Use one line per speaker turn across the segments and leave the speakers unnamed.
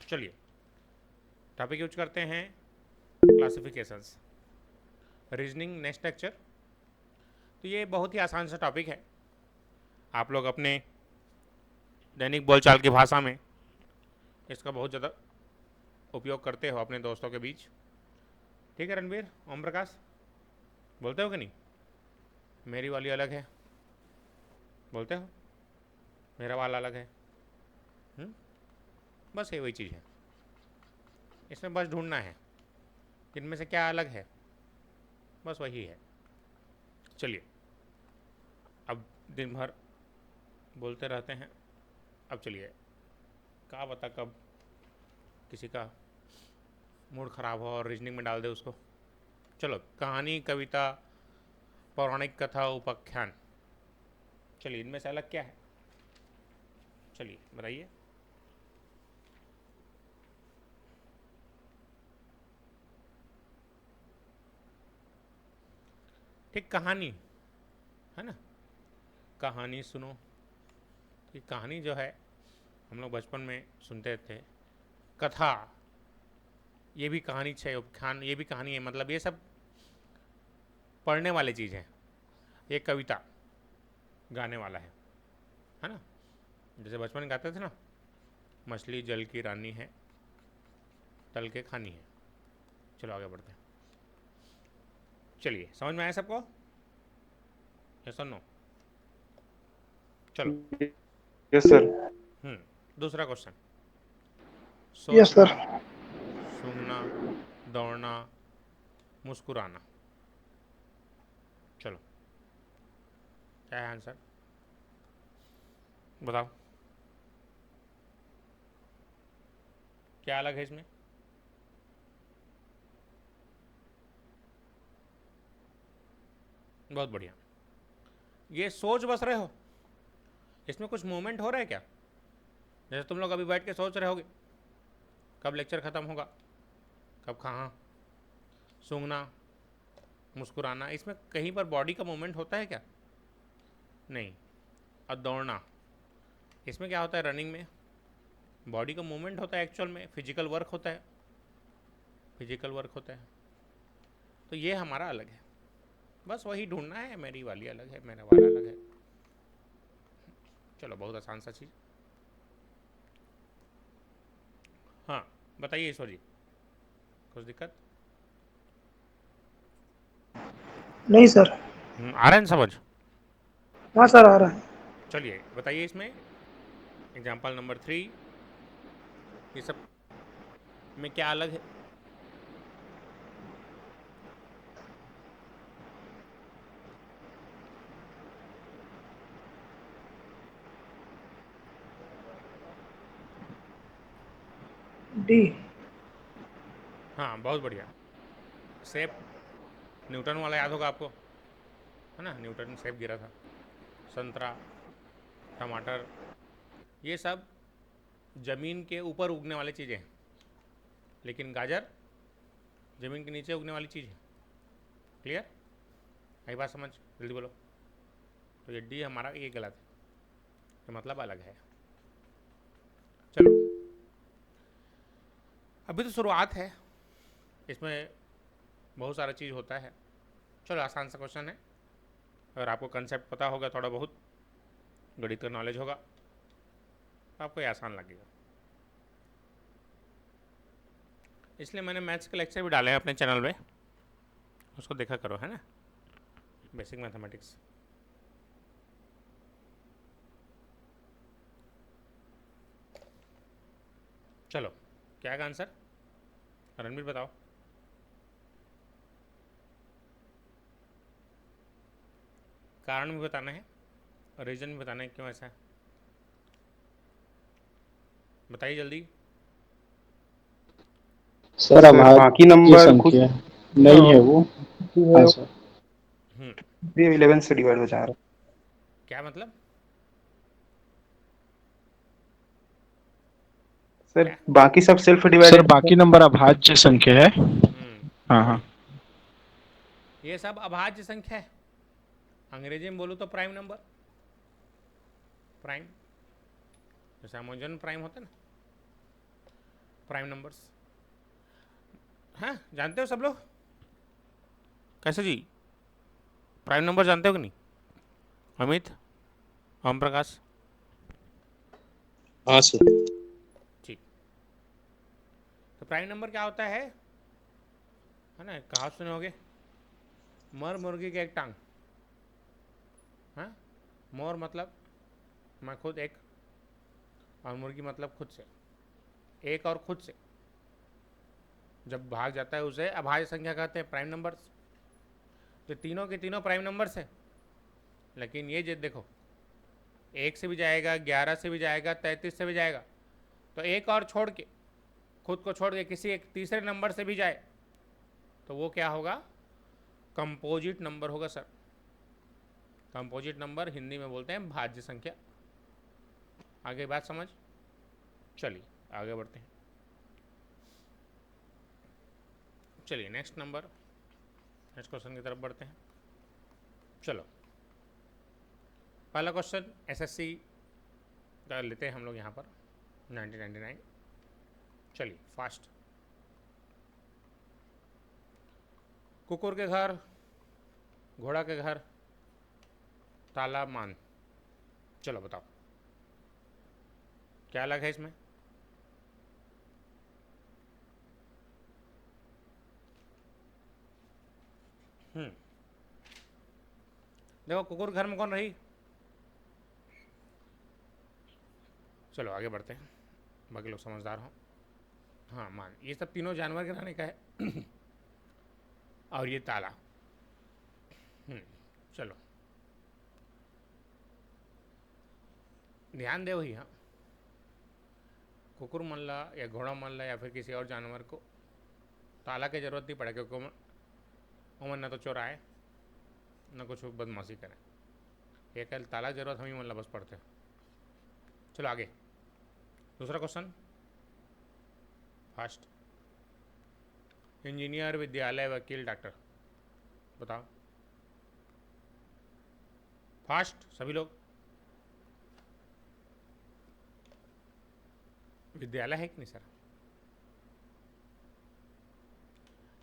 चलिए topic use करते हैं क्लासिफिकेशंस, रीजनिंग नेक्स्ट लेक्चर। तो ये बहुत ही आसान सा टॉपिक है, आप लोग अपने दैनिक बोलचाल की भाषा में इसका बहुत ज़्यादा उपयोग करते हो अपने दोस्तों के बीच। ठीक है रणबीर, ओम प्रकाश, बोलते हो कि नहीं? मेरी वाली अलग है, बोलते हो? मेरा वाला अलग है। बस ये वही चीज़ है, इसमें बस ढूंढना है इनमें से क्या अलग है, बस वही है। चलिए अब दिन भर बोलते रहते हैं, अब चलिए क्या बता कब किसी का मूड ख़राब हो और रीजनिंग में डाल दे उसको। चलो, कहानी, कविता, पौराणिक कथा, उपाख्यान, चलिए इनमें से अलग क्या है? चलिए बताइए। ठीक, कहानी है ना, कहानी सुनो। ये कहानी जो है हम लोग बचपन में सुनते थे, कथा ये भी कहानी है, उपाख्यान ये भी कहानी है, मतलब ये सब पढ़ने वाली चीज़ है। ये कविता गाने वाला है ना, जैसे बचपन में गाते थे ना, मछली जल की रानी है, तल के खानी है। चलो आगे बढ़ते हैं। चलिए समझ में आया सबको? यस और नो? चलो।
Yes sir.
दूसरा क्वेश्चन,
यस
सोचना,
सर।
सूंघना, दौड़ना, मुस्कुराना। चलो क्या है आंसर, बताओ क्या अलग है इसमें? बहुत बढ़िया। ये सोच बस रहे हो, इसमें कुछ मूवमेंट हो रहा है क्या? जैसे तुम लोग अभी बैठ के सोच रहे होगे कब लेक्चर ख़त्म होगा, कब कहाँ। सूंघना, मुस्कुराना, इसमें कहीं पर बॉडी का मूवमेंट होता है क्या? नहीं। और दौड़ना, इसमें क्या होता है? रनिंग में बॉडी का मूवमेंट होता है, एक्चुअल में फिजिकल वर्क होता है, फिजिकल वर्क होता है। तो ये हमारा अलग है, बस वही ढूंढना है, मेरी वाली अलग है, मेरा वाला अलग है। चलो बहुत आसान सा चीज़। हाँ बताइए ईश्वर जी, कुछ दिक्कत?
नहीं सर।
आ रहा है ना समझ?
हाँ सर, आ रहा है।
चलिए बताइए इसमें एग्जाम्पल नंबर 3, ये सब में क्या अलग है?
डी।
हाँ बहुत बढ़िया। सेब, न्यूटन वाला याद होगा आपको, है ना, न्यूटन सेब गिरा था। संतरा, टमाटर, ये सब ज़मीन के ऊपर उगने वाली चीज़ें हैं, लेकिन गाजर ज़मीन के नीचे उगने वाली चीज़ है। क्लियर? आई बात समझ? जल्दी बोलो। तो ये डी हमारा, ये गलत है, ये मतलब अलग है। चलो अभी तो शुरुआत है, इसमें बहुत सारा चीज़ होता है। चलो आसान सा क्वेश्चन है, अगर आपको कंसेप्ट पता होगा, थोड़ा बहुत गणित का नॉलेज होगा, तो आपको ये आसान लगेगा। इसलिए मैंने मैथ्स के लेक्चर भी डाले हैं अपने चैनल में, उसको देखा करो, है ना, बेसिक मैथमेटिक्स। चलो क्या है आंसर, रणबीर बताओ। कारण भी बताना है और रीज़न भी बताना है, क्यों ऐसा है, बताइए जल्दी।
सर
सर बाकी
अभाज्य
नंबर खुद
संख्या नहीं है वो आंसर।
हम्म,
11 से डिवाइड हो जा रहा
क्या मतलब?
है सर।
क्या?
बाकी सब सेल्फ
सर
डिवाइडेड है।
बाकी नंबर अभाज्य संख्या है। हाँ
बहुत
हाँ।
बढ़िया। ये सब अभाज्य संख्या है, अंग्रेजी में बोलूँ तो प्राइम नंबर, प्राइम, जैसे अमोजन प्राइम होता है ना, प्राइम नंबर्स। हाँ, जानते हो सब लोग? कैसे जी, प्राइम नंबर जानते हो कि नहीं? अमित, ओम प्रकाश?
हाँ सर।
ठीक। तो प्राइम नंबर क्या होता है ना? कहावत सुने होगे, मर मुर्गी की एक टांग। हाँ, मोर मतलब मैं खुद एक, और मुर्गी मतलब खुद से एक, और खुद से जब भाग जाता है उसे अभाज्य संख्या कहते हैं, प्राइम नंबर्स। तो तीनों के तीनों प्राइम नंबर्स है। लेकिन ये देखो, 1 से भी जाएगा, 11 से भी जाएगा, 33 से भी जाएगा। तो एक और छोड़ के, खुद को छोड़ के किसी एक तीसरे नंबर से भी जाए तो वो क्या होगा? कंपोजिट नंबर होगा सर। कंपोजिट नंबर हिंदी में बोलते हैं भाज्य संख्या। आगे बात समझ? चलिए आगे बढ़ते हैं। चलिए नेक्स्ट क्वेश्चन की तरफ बढ़ते हैं। चलो, पहला क्वेश्चन एसएससी का लेते हैं हम लोग यहाँ पर, 1999। चलिए फास्ट। कुकुर के घर, घोड़ा के घर, तालाब मान। चलो बताओ क्या अलग है इसमें? देखो, कुकुर घर में कौन रही? चलो आगे बढ़ते हैं, बाकी लोग समझदार हों। हाँ, मान, ये सब तीनों जानवर के रहने का है। और ये ताला। चलो ध्यान दे वही। हाँ, कुकुर मन ला या घोड़ा मन ला या फिर किसी और जानवर को ताला की जरूरत नहीं पड़े, क्योंकि उमन न तो चोराए न कुछ बदमाशी करें। ये कल ताला की जरूरत हम ही मन ला बस पड़ते हैं। चलो आगे, दूसरा क्वेश्चन फास्ट। इंजीनियर, विद्यालय, वकील, डॉक्टर, बताओ फास्ट सभी लोग। विद्यालय है कि नहीं सर?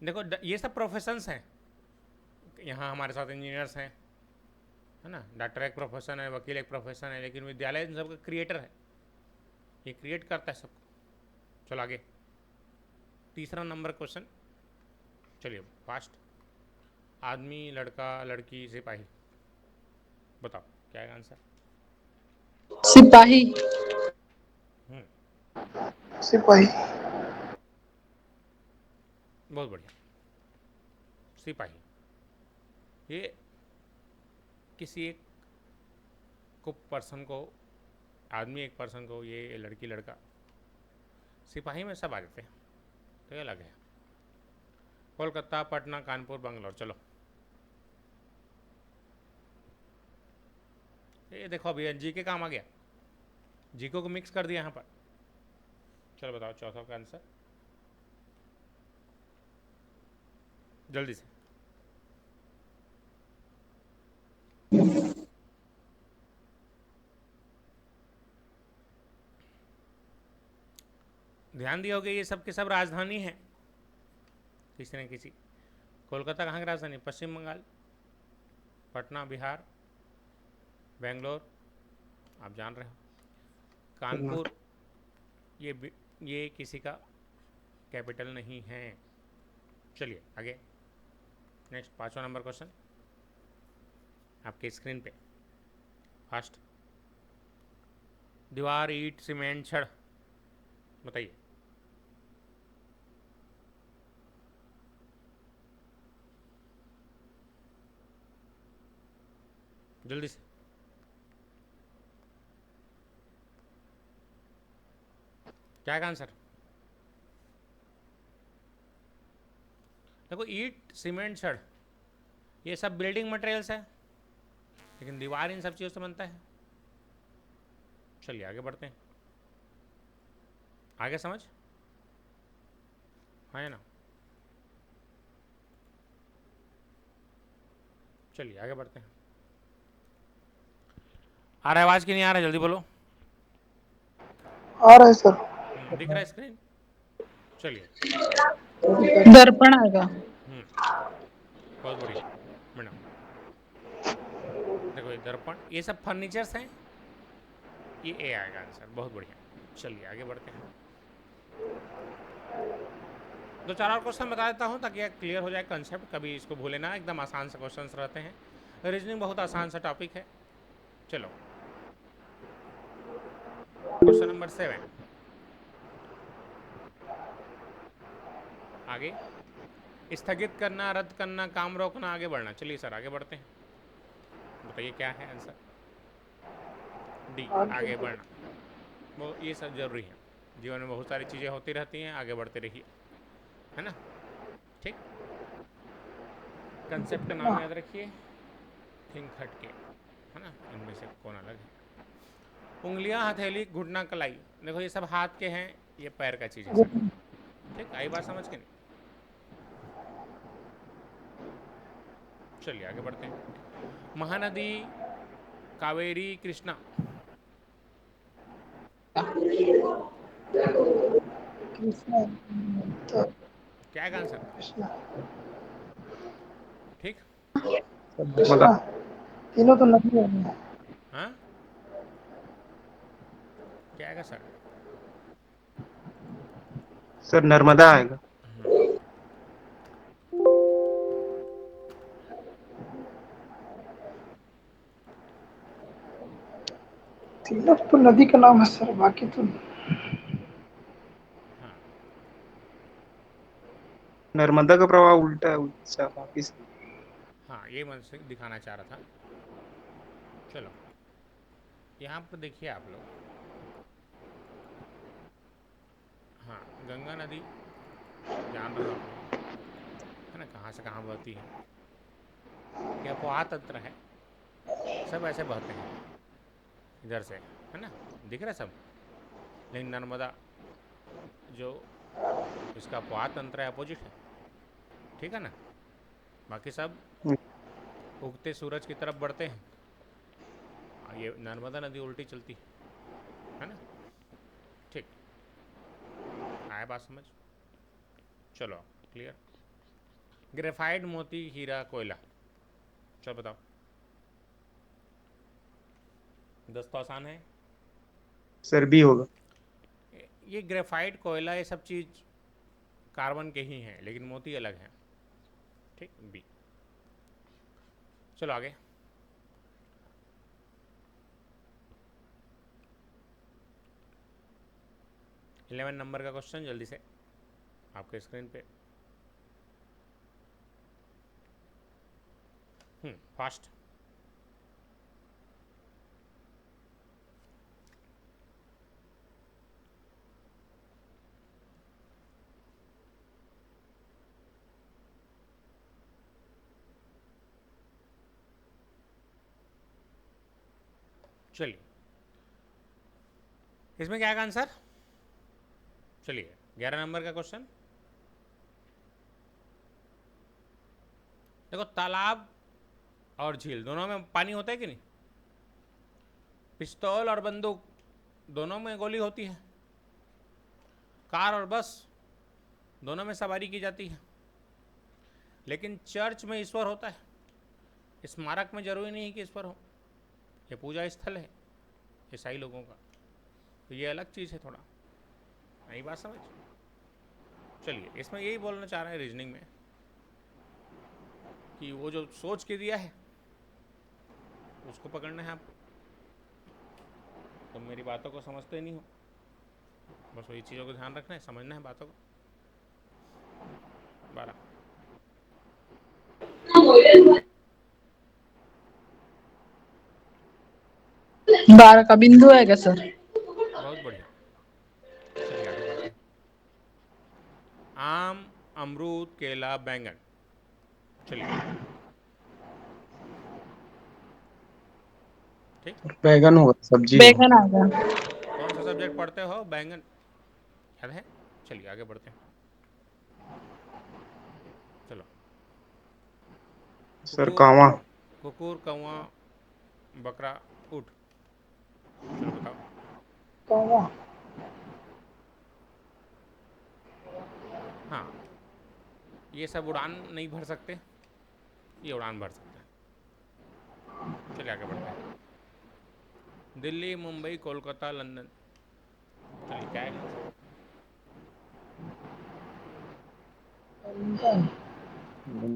देखो, ये सब प्रोफेशंस हैं। यहाँ हमारे साथ इंजीनियर्स हैं, है ना, डॉक्टर एक प्रोफेशन है, वकील एक प्रोफेशन है, लेकिन विद्यालय इन सबका क्रिएटर है। ये क्रिएट करता है सबको। चलो आगे, तीसरा नंबर क्वेश्चन। चलिए फास्ट। आदमी, लड़का, लड़की, सिपाही, बताओ क्या है आंसर?
सिपाही।
सिपाही।
बहुत बढ़िया, सिपाही। ये किसी एक को पर्सन को, आदमी एक पर्सन को, ये लड़की लड़का, सिपाही में सब आ जाते हैं। तो ये अलग है। कोलकाता, पटना, कानपुर, बंगलोर। चलो ये देखो, अभी जीके काम आ गया, जीको को मिक्स कर दिया यहाँ पर। चलो बताओ चौथा का आंसर जल्दी से। ध्यान दिया होगा, ये सब के सब राजधानी है किसी न किसी। कोलकाता कहाँ की राजधानी? पश्चिम बंगाल। पटना बिहार। बेंगलोर आप जान रहे हो। कानपुर ये किसी का कैपिटल नहीं है। चलिए आगे, नेक्स्ट पांचवा नंबर क्वेश्चन आपके स्क्रीन पे। फास्ट। दीवार, ईंट, सीमेंट, छड़, बताइए। जल्दी से। क्या है आंसर? देखो, ईंट, सीमेंट, छड़ ये सब बिल्डिंग मटेरियल्स है, लेकिन दीवार इन सब चीज़ों से बनता है। चलिए आगे बढ़ते हैं। आगे समझ है ना? चलिए आगे बढ़ते हैं। आ रहा है आवाज़ कि नहीं आ रहा है? जल्दी बोलो।
आ रहा है सर।
दिख रहा है स्क्रीन? चलिए।
दर्पण आएगा।
बहुत बढ़िया मैडम। देखो ये दर्पण, ये सब फर्नीचर्स हैं, ये ए आएगा आंसर। बहुत बढ़िया। चलिए आगे बढ़ते हैं। दो चार और क्वेश्चन बता देता हूँ ताकि क्लियर हो जाए कंसेप्ट, कभी इसको भूले ना। एकदम आसान से क्वेश्चंस रहते हैं, रीजनिंग बहुत आसान सा टॉपिक है। चलो क्वेश्चन नंबर 7 आगे। स्थगित करना, रद्द करना, काम रोकना, आगे बढ़ना। चलिए सर आगे बढ़ते हैं, बताइए क्या है आंसर। डी, आगे बढ़ना। वो ये सब जरूरी है, जीवन में बहुत सारी चीज़ें होती रहती हैं, आगे बढ़ते रहिए, है ना। ठीक, कंसेप्ट का नाम याद रखिए, थिंक हटके, है ना। इनमें से कौन अलग है। उंगलियां, हथेली, घुटना, कलाई। देखो ये सब हाथ के हैं, ये पैर का चीज़ है सब। ठीक, आई बात समझ के नहीं। चलिए आगे बढ़ते हैं। महानदी, कावेरी, कृष्णा,
कृष्णा तो
क्या है आंसर।
कृष्णा
ठीक,
नर्मदा।
कृष्णा तीनों तो नदी है।
हाँ क्या आएगा सर।
सर नर्मदा आएगा।
तीनों तो नदी का नाम है सर, बाकी तो
हाँ
नर्मदा का प्रवाह उल्टा है, उल्टा बाकी से।
हाँ, ये मैं से दिखाना चाह रहा था। चलो यहाँ पर देखिए आप लोग, हाँ गंगा नदी जान रहे हो आप लोग, है ना, कहाँ से कहाँ बहती है। यह अफवाह तंत्र है, सब ऐसे बहते हैं इधर से, है ना, दिख रहा है सब। लेकिन नर्मदा जो इसका अफवाह तंत्र है, अपोजिट है, ठीक है ना। बाकी सब उगते सूरज की तरफ बढ़ते हैं, और ये नर्मदा नदी उल्टी चलती है ना। ठीक, आया बात समझ। चलो क्लियर। ग्रेफाइट, मोती, हीरा, कोयला। चलो बताओ, 10 तो आसान है।
सर बी होगा।
ये ग्रेफाइट, कोयला, ये सब चीज़ कार्बन के ही हैं, लेकिन मोती अलग हैं। ठीक, बी। चलो आगे। इलेवन नंबर का क्वेश्चन जल्दी से आपके स्क्रीन पे। फास्ट। चलिए, इसमें क्या है आंसर। चलिए 11 नंबर का क्वेश्चन। देखो तालाब और झील दोनों में पानी होता है कि नहीं। पिस्तौल और बंदूक दोनों में गोली होती है। कार और बस दोनों में सवारी की जाती है। लेकिन चर्च में ईश्वर होता है, स्मारक में जरूरी नहीं कि ईश्वर हो। ये पूजा स्थल है ईसाई लोगों का, तो ये अलग चीज़ है थोड़ा। नई बात समझ। चलिए इसमें यही बोलना चाह रहे हैं रीजनिंग में कि वो जो सोच के दिया है उसको पकड़ना है आपको। तो मेरी बातों को समझते नहीं हो, बस वही चीज़ों को ध्यान रखना है, समझना है बातों को। 12
12 का बिंदु है क्या सर।
बहुत बढ़िया। चलिए आगे बढ़ते हैं। आम, अमरूद, केला, बैंगन। चलिए ठीक।
बैगन होगा, सब्जी होगा।
बैगन आएगा।
कौन सा सब्जेक्ट पढ़ते हो, बैंगन याद है। चलिए आगे बढ़ते हैं। चलो
सर
कुकुर,
कावा।
कुकुर, कौवा, बकरा, ऊँट। चलो बताओ।
कौवा
ये सब उड़ान नहीं भर सकते, ये उड़ान भर सकते हैं। चलिए आगे बढ़ते हैं। दिल्ली, मुंबई, कोलकाता, लंदन। चलिए क्या है आंसर?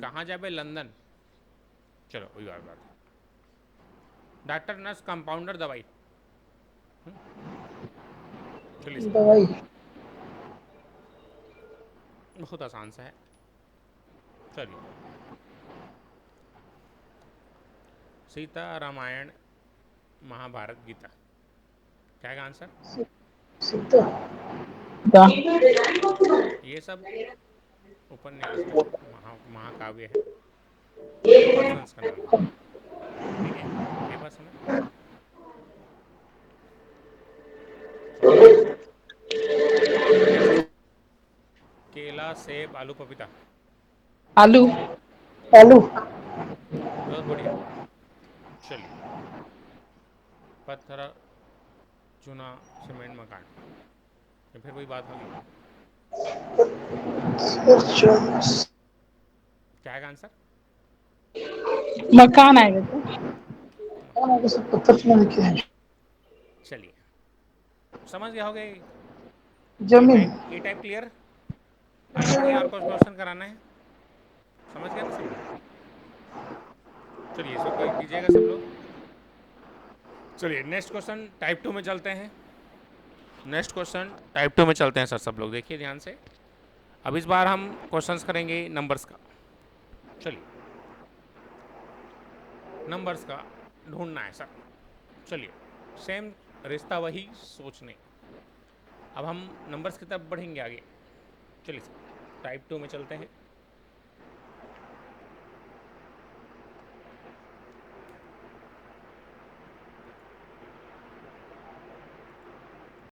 कहाँ जाए? लंदन। चलो वही बात है। डॉक्टर, नर्स, कंपाउंडर, दवाई। चलिए सर,
दवाई।
बहुत आसान सा है। चलिए, सीता, रामायण, महाभारत, गीता। क्या है आंसर?
सीता।
ये सब उपन्यास है, महाकाव्य है, ये पर्सन्स का नाम है। ठीक है, ये बात समझ। नेक्स्ट, केला, सेब, आलू, पपीता।
आलू।
आलू।
बहुत बढ़िया। चलिए, पत्थर, चूना, सीमेंट, मकान। ये फिर वही बात होगी। क्या है आंसर?
मकान आएगा क्या?
सब पत्थर चुना लिखे हैं।
चलिए, समझ गए होगे।
जमीन।
ए टाइप क्लियर? आगे बढ़िए, और कुछ क्वेश्चन कराना है। समझ गए ना सब लोग? चलिए, इसको कोई कीजिएगा सब लोग। चलिए नेक्स्ट क्वेश्चन टाइप 2 में चलते हैं। नेक्स्ट क्वेश्चन टाइप 2 में चलते हैं सर। सब लोग देखिए ध्यान से। अब इस बार हम क्वेश्चंस करेंगे नंबर्स का। चलिए, नंबर्स का ढूंढना है सर। चलिए, सेम रिश्ता वही, सोचने। अब हम नंबर्स की तरफ बढ़ेंगे आगे। चलिए सर, टाइप 2 में चलते हैं।